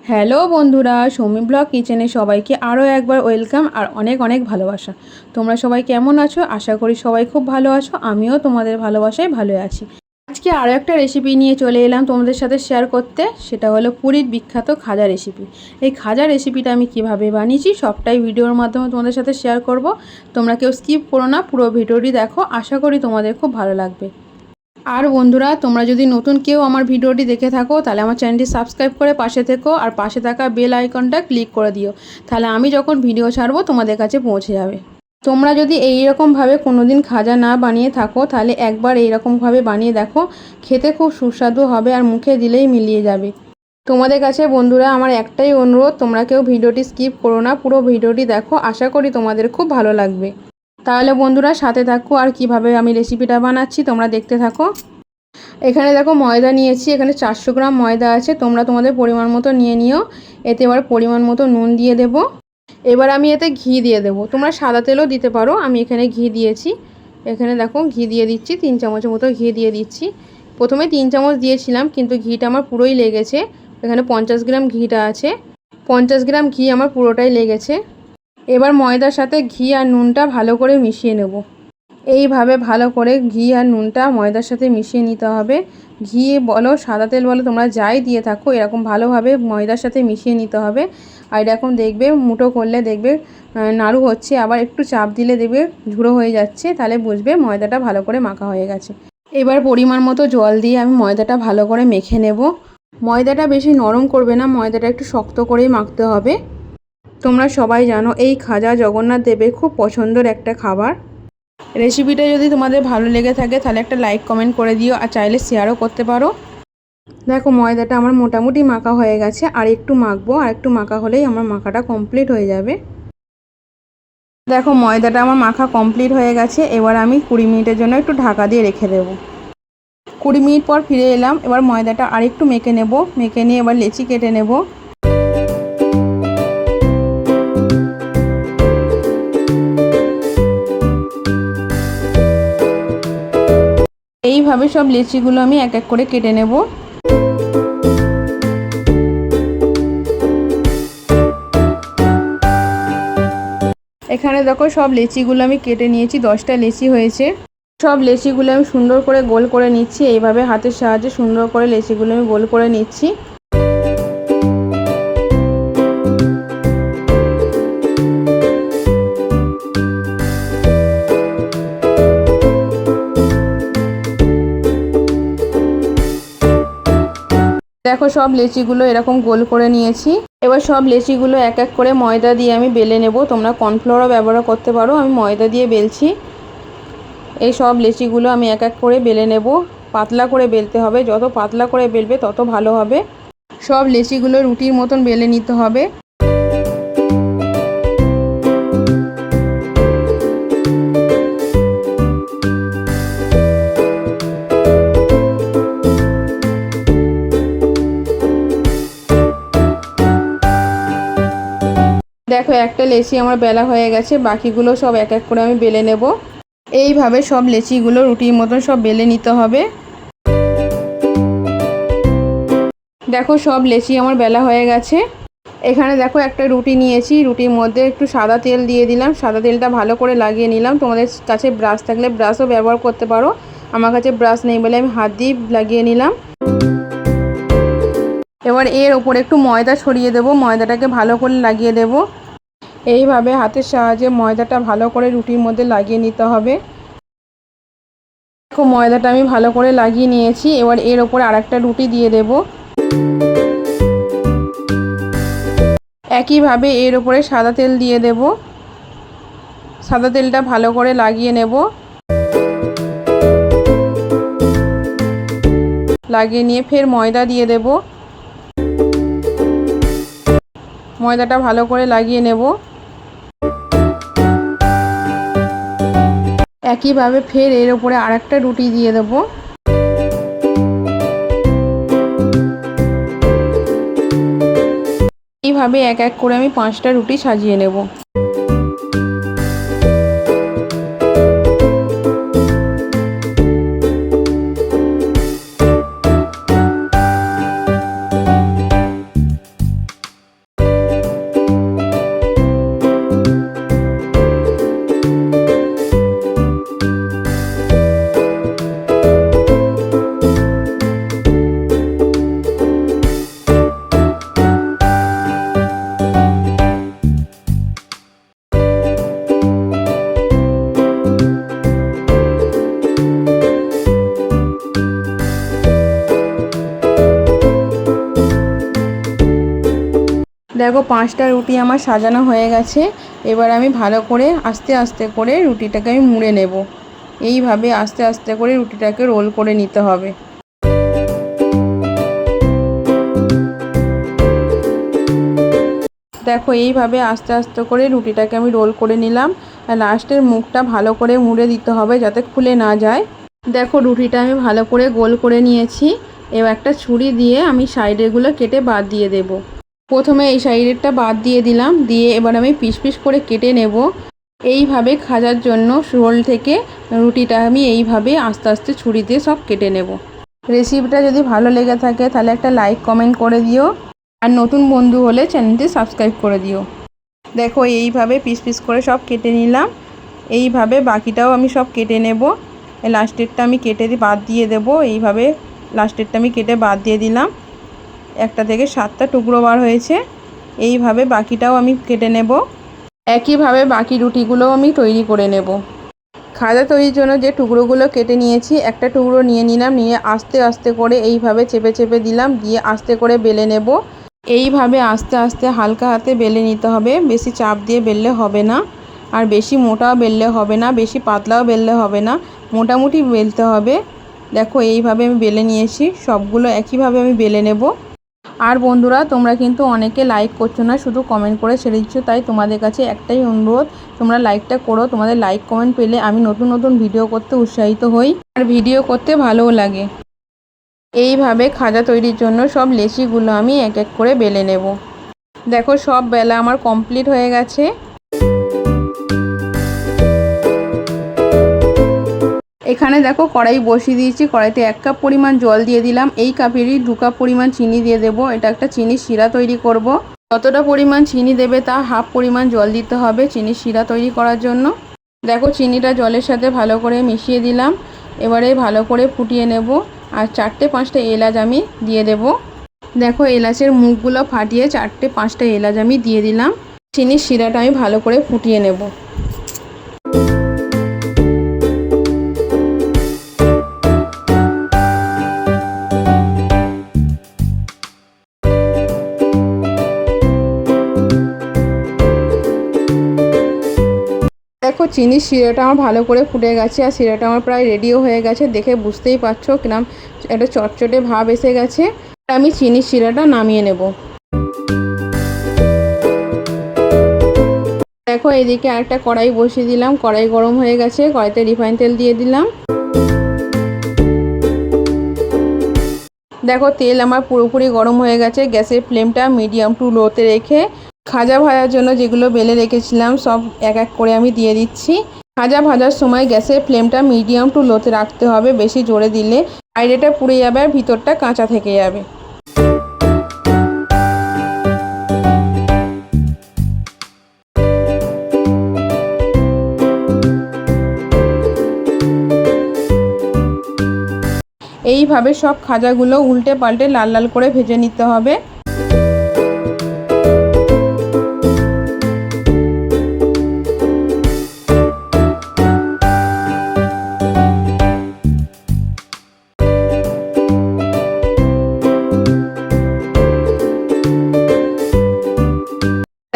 Hello বন্ধুরা, Soumi blog কিচেনে সবাইকে আরও একবার ওয়েলকাম আর অনেক অনেক ভালোবাসা। তোমরা সবাই কেমন আছো? আশা করি সবাই খুব ভালো আছো। আমিও তোমাদের ভালোবাসায় ভালো আছি। আজকে আরও একটা রেসিপি নিয়ে চলে এলাম তোমাদের সাথে শেয়ার করতে। সেটা হলো পুরীর বিখ্যাত খাজা রেসিপি। এই খাজা রেসিপিটা আমি কিভাবে বানিয়েছি সবটাই ভিডিওর মাধ্যমে তোমাদের সাথে শেয়ার করব। তোমরা কেউ স্কিপ করো না, পুরো ভিডিওটি দেখো। আশা করি তোমাদের খুব ভালো লাগবে। আর বন্ধুরা, তোমরা যদি নতুন কেউ আমার ভিডিওটি দেখে থাকো তাহলে আমার চ্যানেলটি সাবস্ক্রাইব করে পাশে থেকো আর পাশে থাকা বেল আইকনটা ক্লিক করে দিও। তাহলে আমি যখন ভিডিও ছাড়বো তোমাদের কাছে পৌঁছে যাবে। তোমরা যদি এইরকমভাবে কোনোদিন খাজা না বানিয়ে থাকো তাহলে একবার এইরকমভাবে বানিয়ে দেখো, খেতে খুব সুস্বাদু হবে আর মুখে দিলেই মিলিয়ে যাবে। তোমাদের কাছে বন্ধুরা আমার একটাই অনুরোধ, তোমরা কেউ ভিডিওটি স্কিপ করো না, পুরো ভিডিওটি দেখো। আশা করি তোমাদের খুব ভালো লাগবে। তাহলে বন্ধুরা সাথে থাকো আর কিভাবে আমি রেসিপিটা বানাচ্ছি তোমরা দেখতে থাকো। এখানে দেখো ময়দা নিয়েছি, এখানে 400 গ্রাম ময়দা আছে। তোমরা তোমাদের পরিমাণ মতো নিয়ে নিও। এতে এবার পরিমাণ মতো নুন দিয়ে দেব। এবার আমি এতে ঘি দিয়ে দেব। তোমরা সাদা তেলও দিতে পারো, আমি এখানে ঘি দিয়েছি। এখানে দেখো ঘি দিয়ে দিচ্ছি, 3 চামচের মতো ঘি দিয়ে দিচ্ছি। প্রথমে 3 চামচ দিয়েছিলাম কিন্তু ঘিটা আমার পুরোই লেগেছে। এখানে 50 গ্রাম ঘিটা আছে, 50 গ্রাম ঘি আমার পুরোটাই লেগেছে। এবার ময়দার সাথে ঘি আর নুনটা ভালো করে মিশিয়ে নেব। এইভাবে ভালো করে ঘি আর নুনটা ময়দার সাথে মিশিয়ে নিতে হবে। ঘি বলো সাদা তেল বলো তোমরা যাই দিয়ে থাকো, এরকম ভালোভাবে ময়দার সাথে মিশিয়ে নিতে হবে। আর এরকম দেখবে মুঠো করলে দেখবে নাড়ু হচ্ছে, আবার একটু চাপ দিলে দেখবে ঝুড়ো হয়ে যাচ্ছে, তাহলে বুঝবে ময়দাটা ভালো করে মাখা হয়ে গেছে। এবার পরিমাণ মতো জল দিয়ে আমি ময়দাটা ভালো করে মেখে নেব। ময়দাটা বেশি নরম করবে না, ময়দাটা একটু শক্ত করেই মাখতে হবে। তোমরা সবাই জানো এই খাজা জগন্নাথ দেবের খুব পছন্দের একটা খাবার। রেসিপিটা যদি তোমাদের ভালো লেগে থাকে তাহলে একটা লাইক কমেন্ট করে দিও, আর চাইলে শেয়ারও করতে পারো। দেখো ময়দাটা আমার মোটামুটি মাখা হয়ে গেছে, আর একটু মাখবো, আর একটু মাখা হলেই আমার মাখাটা কমপ্লিট হয়ে যাবে। দেখো ময়দাটা আমার মাখা কমপ্লিট হয়ে গেছে। এবার আমি 20 মিনিটের জন্য একটু ঢাকা দিয়ে রেখে দেব। 20 মিনিট পর ফিরে এলাম। এবার ময়দাটা আর একটু মেখে নেব। মেখে নিয়ে এবার লেচি কেটে নেব। এইভাবে সব লেচিগুলো আমি এক এক করে কেটে নেব। এখানে দেখো সব লেচিগুলো আমি কেটে নিয়েছি, 10টা লেচি হয়েছে। সব লেচিগুলো আমি সুন্দর করে গোল করে নিচ্ছি। এইভাবে হাতের সাহায্যে সুন্দর করে লেচিগুলো আমি গোল করে নিচ্ছি। দেখো সব লেচিগুলো এরকম গোল করে নিয়েছি। এবার সব লেচিগুলো এক এক করে ময়দা দিয়ে আমি বেলে নেব। তোমরা কর্নফ্লাওয়ারও ব্যবহার করতে পারো, আমি ময়দা দিয়ে বেলছি। এই সব লেচিগুলো আমি এক এক করে বেলে নেব। পাতলা করে বেলতে হবে, যত পাতলা করে বেলবে তত ভালো হবে। সব লেচিগুলো রুটির মতন বেলে নিতে হবে। দেখো একটা লেচি আমার বেলা হয়ে গেছে, বাকিগুলো সব এক এক করে আমি বেলে নেব। এইভাবে সব লেচিগুলো রুটির মতন সব বেলে নিতে হবে। দেখো সব লেচি আমার বেলা হয়ে গেছে। এখানে দেখো একটা রুটি নিয়েছি, রুটির মধ্যে একটু সাদা তেল দিয়ে দিলাম। সাদা তেলটা ভালো করে লাগিয়ে নিলাম। তোমাদের কাছে ব্রাশ থাকলে ব্রাশও ব্যবহার করতে পারো, আমার কাছে ব্রাশ নেই বলে আমি হাত দিয়ে লাগিয়ে নিলাম। এবার এর ওপরে একটু ময়দা ছড়িয়ে দেব, ময়দাটাকে ভালো করে লাগিয়ে দেব। এইভাবে হাতের সাহায্যে ময়দাটা ভালো করে রুটির মধ্যে লাগিয়ে নিতে হবে। দেখো ময়দাটা আমি ভালো করে লাগিয়ে নিয়েছি। এবার এর ওপরে আরেকটা রুটি দিয়ে দেব। একইভাবে এর ওপরে সাদা তেল দিয়ে দেব। সাদা তেলটা ভালো করে লাগিয়ে নেব। লাগিয়ে নিয়ে ফের ময়দা দিয়ে দেব। ময়দাটা ভালো করে লাগিয়ে নেব। একইভাবে ফের এর ওপরে আরেকটা রুটি দিয়ে দেব। এইভাবে এক এক করে আমি 5টা রুটি সাজিয়ে নেব। দেখো 5টা রুটি আমার সাজানো হয়ে গেছে। এবার আমি ভালো করে আস্তে আস্তে করে রুটিটাকে আমি মুড়ে নেব। এইভাবে আস্তে আস্তে করে রুটিটাকে রোল করে নিতে হবে। দেখো এইভাবে আস্তে আস্তে করে রুটিটাকে আমি রোল করে নিলাম। আর লাস্টের মুখটা ভালো করে মুড়ে দিতে হবে যাতে খুলে না যায়। দেখো রুটিটা আমি ভালো করে গোল করে নিয়েছি। এবার একটা ছুরি দিয়ে আমি সাইডেরগুলো কেটে বাদ দিয়ে দেব। প্রথমে এই সাইডেরটা বাদ দিয়ে দিলাম, দিয়ে এবার আমি পিস পিস করে কেটে নেব। এইভাবে খাজার জন্য রোল থেকে রুটিটা আমি এইভাবে আস্তে আস্তে ছুরি দিয়ে সব কেটে নেব। রেসিপিটা যদি ভালো লেগে থাকে তাহলে একটা লাইক কমেন্ট করে দিও, আর নতুন বন্ধু হলে চ্যানেলটি সাবস্ক্রাইব করে দিও। দেখো এইভাবে পিস পিস করে সব কেটে নিলাম। এইভাবে বাকিটাও আমি সব কেটে নেব। লাস্টেরটা আমি কেটে বাদ দিয়ে দেব। এইভাবে লাস্টেরটা আমি কেটে বাদ দিয়ে দিলাম। একটা থেকে 7টা টুকরো বার হয়েছে। এইভাবে বাকিটাও আমি কেটে নেব। একইভাবে বাকি রুটিগুলোও আমি তৈরি করে নেব। খাজা তৈরির জন্য যে টুকরোগুলো কেটে নিয়েছি, একটা টুকরো নিয়ে নিলাম, নিয়ে আস্তে আস্তে করে এইভাবে চেপে চেপে দিলাম, দিয়ে আস্তে করে বেলে নেব। এইভাবে আস্তে আস্তে হালকা হাতে বেলে নিতে হবে। বেশি চাপ দিয়ে বেললে হবে না, আর বেশি মোটাও বেললে হবে না, বেশি পাতলাও বেললে হবে না, মোটামুটি বেলতে হবে। দেখো এইভাবে আমি বেলে নিয়েছি। সবগুলো একইভাবে আমি বেলে নেব। আর বন্ধুরা, তোমরা কিন্তু অনেকে লাইক করছো না, শুধু কমেন্ট করে ছেড়ে দিচ্ছ। তাই তোমাদের কাছে একটাই অনুরোধ, তোমরা লাইকটা করো। তোমাদের লাইক কমেন্ট পেলে আমি নতুন নতুন ভিডিও করতে উৎসাহিত হই, আর ভিডিও করতে ভালোও লাগে। এইভাবে খাজা তৈরির জন্য সব লেচিগুলো আমি এক এক করে বেলে নেব। দেখো সব বেলা আমার কমপ্লিট হয়ে গেছে। এখানে দেখো কড়াই বসিয়ে দিয়েছি। কড়াইতে 1 কাপ পরিমাণ জল দিয়ে দিলাম। এই কাপেরই 2 কাপ পরিমাণ চিনি দিয়ে দেব। এটা একটা চিনির শিরা তৈরি করব। যতটা পরিমাণ চিনি দেবে তার হাফ পরিমাণ জল দিতে হবে চিনির শিরা তৈরি করার জন্য। দেখো চিনিটা জলের সাথে ভালো করে মিশিয়ে দিলাম। এবারে ভালো করে ফুটিয়ে নেব। আর 4-5টা এলাচ আমি দিয়ে দেব। দেখো এলাচের মুখগুলো ফাটিয়ে 4-5টা এলাচ আমি দিয়ে দিলাম। চিনির শিরাটা আমি ভালো করে ফুটিয়ে নেব। দেখো চিনির শিরাটা আমার ভালো করে ফুটে গেছে, আর শিরাটা আমার প্রায় রেডিও হয়ে গেছে। দেখে বুঝতেই পারছো কিরম একটা চটচটে ভাব এসে গেছে। আমি চিনির শিরাটা নামিয়ে নেব। দেখো এদিকে আরেকটা কড়াই বসিয়ে দিলাম। কড়াই গরম হয়ে গেছে। কড়াইতে রিফাইন তেল দিয়ে দিলাম। দেখো তেল আমার পুরোপুরি গরম হয়ে গেছে। গ্যাসের ফ্লেমটা মিডিয়াম টু লোতে রেখে খাজা ভাজার জন্য যেগুলো বেলে রেখেছিলাম সব এক এক করে আমি দিয়ে দিচ্ছি। খাজা ভাজার সময় গ্যাসের ফ্লেমটা মিডিয়াম টু লোতে রাখতে হবে। বেশি জোরে দিলে বাইরেটা পুড়ে যাবে আর ভিতরটা কাঁচা থেকে যাবে। এইভাবে সব খাজাগুলো উল্টে পাল্টে লাল লাল করে ভেজে নিতে হবে।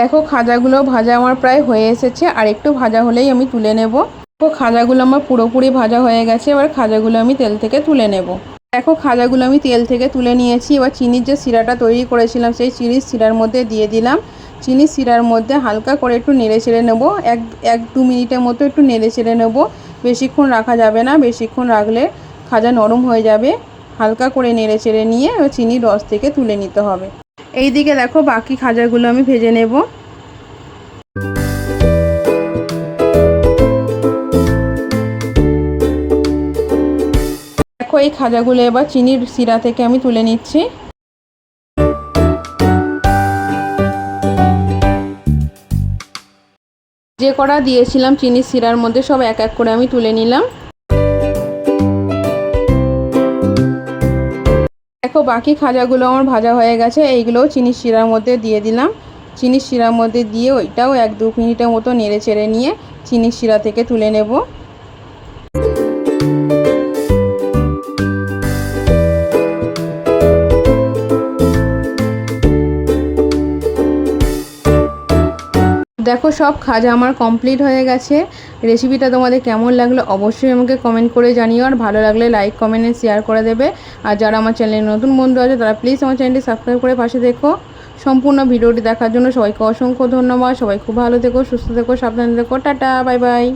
দেখো খাজাগুলো ভাজা আমার প্রায় হয়ে এসেছে, আর একটু ভাজা হলেই আমি তুলে নেব। দেখো খাজাগুলো আমার পুরোপুরি ভাজা হয়ে গেছে। এবার খাজাগুলো আমি তেল থেকে তুলে নেব। দেখো খাজাগুলো আমি তেল থেকে তুলে নিয়েছি। এবার চিনির যে শিরাটা তৈরি করেছিলাম সেই চিনির শিরার মধ্যে দিয়ে দিলাম। চিনির শিরার মধ্যে হালকা করে একটু নেড়ে চেড়ে নেবো। 1-2 মিনিটের মতো একটু নেড়ে চেড়ে নেবো। বেশিক্ষণ রাখা যাবে না, বেশিক্ষণ রাখলে খাজা নরম হয়ে যাবে। হালকা করে নেড়ে চেড়ে নিয়ে চিনির রস থেকে তুলে নিতে হবে। এইদিকে দেখো বাকি খাজাগুলো আমি ভেজে নেব। দেখো এই খাজাগুলো এবার চিনির শিরা থেকে আমি তুলে নিচ্ছি। যে কড়া দিয়েছিলাম চিনির শিরার মধ্যে সব এক এক করে আমি তুলে নিলাম। দেখো বাকি খাজাগুলো আমার ভাজা হয়ে গেছে। এইগুলোও চিনির শিরার মধ্যে দিয়ে দিলাম। চিনির শিরার মধ্যে দিয়ে ওইটাও 1-2 মিনিটের মতো নেড়ে চেড়ে নিয়ে চিনির শিরা থেকে তুলে নেব। দেখো সব খাজা আমার কমপ্লিট হয়ে গেছে। রেসিপিটা তোমাদের কেমন লাগলো অবশ্যই আমাকে কমেন্ট করে জানিও, আর ভালো লাগলে লাইক কমেন্ট শেয়ার করে দেবে। আর যারা আমার চ্যানেলে নতুন বন্ধু আছে তারা প্লিজ আমার চ্যানেলটি সাবস্ক্রাইব করে পাশে দেখো। সম্পূর্ণ ভিডিওটি দেখার জন্য সবাইকে অসংখ্য ধন্যবাদ। সবাই খুব ভালো থেকো, সুস্থ থেকো, সাবধানে থেকো। Tata, bye bye.